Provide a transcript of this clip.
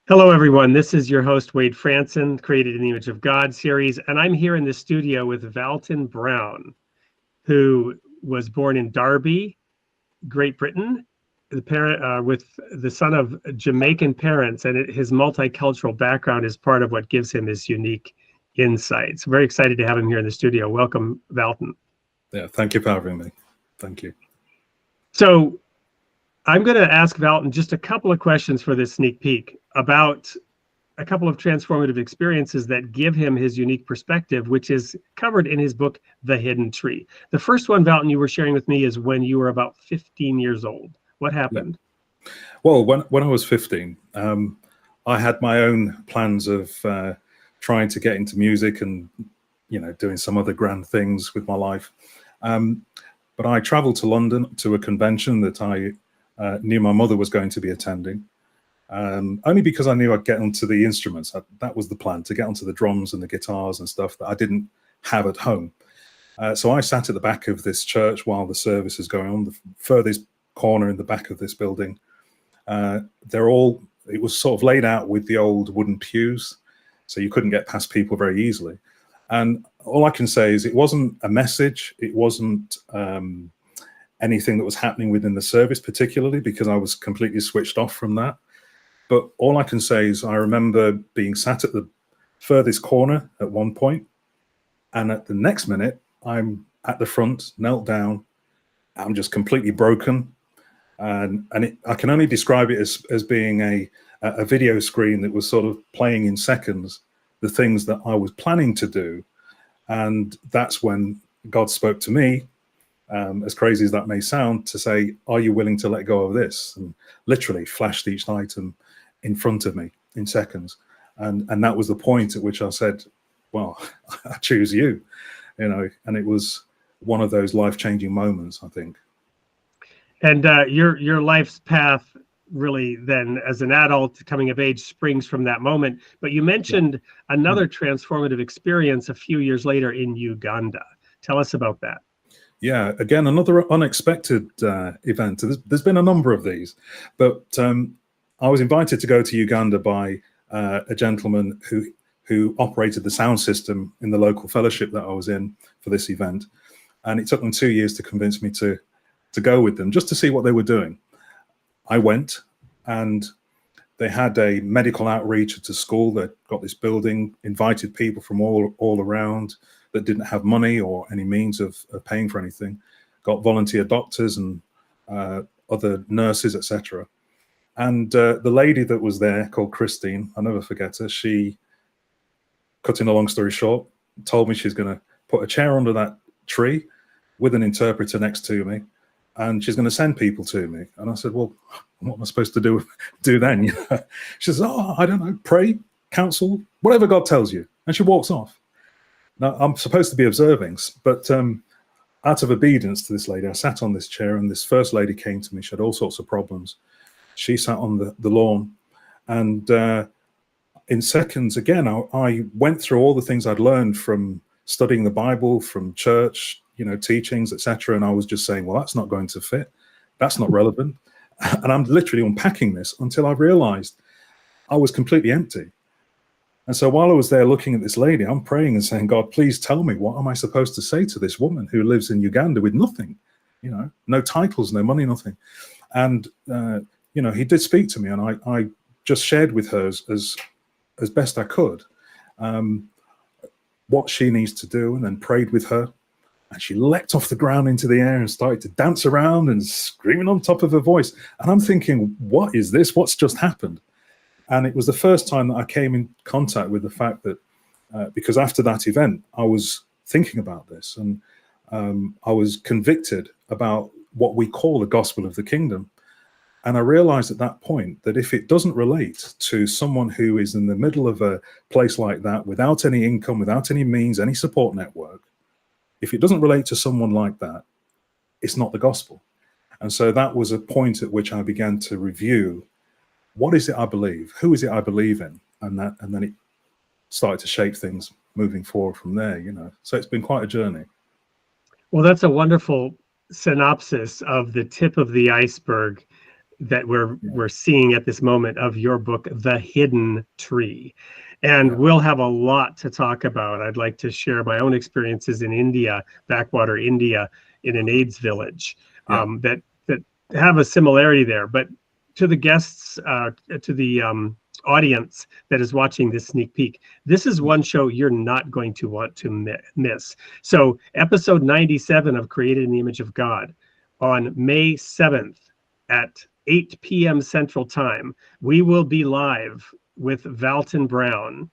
Hello, everyone. This is your host, Wade Franson, Created in the Image of God series, and I'm here in the studio with Valton Brown, who was born in Derby, Great Britain, with the son of Jamaican parents, and his multicultural background is part of what gives him his unique insights. Very excited to have him here in the studio. Welcome, Valton. Yeah, thank you for having me. Thank you. So I'm going to ask Valton just a couple of questions for this sneak peek about a couple of transformative experiences that give him his unique perspective, which is covered in his book, The Hidden Tree. The first one, Valton, you were sharing with me is when you were about 15 years old. What happened? Yeah. Well, when I was 15, I had my own plans of trying to get into music and, doing some other grand things with my life. But I traveled to London to a convention that I knew my mother was going to be attending. Only because I knew I'd get onto the instruments. That was the plan, to get onto the drums and the guitars and stuff that I didn't have at home. So I sat at the back of this church while the service is going on, the furthest corner in the back of this building. It was sort of laid out with the old wooden pews, so you couldn't get past people very easily. And all I can say is it wasn't a message. It wasn't anything that was happening within the service particularly, because I was completely switched off from that. But all I can say is I remember being sat at the furthest corner at one point, and at the next minute, I'm at the front, knelt down. I'm just completely broken. And I can only describe it as being a video screen that was sort of playing in seconds the things that I was planning to do. And that's when God spoke to me, as crazy as that may sound, to say, are you willing to let go of this? And literally flashed each item in front of me in seconds. And that was the point at which I said, well, I choose you, and it was one of those life-changing moments, I think. And your life's path really then as an adult coming of age springs from that moment. But you mentioned another transformative experience a few years later in Uganda. Tell us about that. Yeah, again, another unexpected event. There's been a number of these, but I was invited to go to Uganda by a gentleman who operated the sound system in the local fellowship that I was in for this event. And it took them 2 years to convince me to go with them, just to see what they were doing. I went, and they had a medical outreach at a school that got this building, invited people from all around that didn't have money or any means of paying for anything, got volunteer doctors and other nurses, etc. And the lady that was there, called Christine, I'll never forget her, she, cutting a long story short, told me she's going to put a chair under that tree with an interpreter next to me, and she's going to send people to me. And I said, well, what am I supposed to do then? She says, oh, I don't know, pray, counsel, whatever God tells you. And she walks off. Now, I'm supposed to be observing, but out of obedience to this lady, I sat on this chair, and this first lady came to me. She had all sorts of problems. She sat on the lawn, and in seconds, again, I went through all the things I'd learned from studying the Bible, from church, teachings, etc. And I was just saying, well, that's not going to fit. That's not relevant. And I'm literally unpacking this until I realized I was completely empty. And so while I was there looking at this lady, I'm praying and saying, God, please tell me, what am I supposed to say to this woman who lives in Uganda with nothing, no titles, no money, nothing. And, he did speak to me, and I just shared with her as best I could what she needs to do, and then prayed with her. And she leapt off the ground into the air and started to dance around and screaming on top of her voice. And I'm thinking, what is this? What's just happened? And it was the first time that I came in contact with the fact that, because after that event, I was thinking about this, and I was convicted about what we call the gospel of the kingdom. And I realized at that point that if it doesn't relate to someone who is in the middle of a place like that, without any income, without any means, any support network, if it doesn't relate to someone like that, it's not the gospel. And so that was a point at which I began to review, what is it I believe? Who is it I believe in? And then it started to shape things moving forward from there, So it's been quite a journey. Well, that's a wonderful synopsis of the tip of the iceberg. that we're seeing at this moment of your book, The Hidden Tree. And we'll have a lot to talk about. I'd like to share my own experiences in India, backwater India, in an AIDS village, that have a similarity there. But to the guests, to the audience that is watching this sneak peek, this is one show you're not going to want to miss. So episode 97 of Created in the Image of God, on May 7th at 8 p.m. Central Time, we will be live with Valton Brown.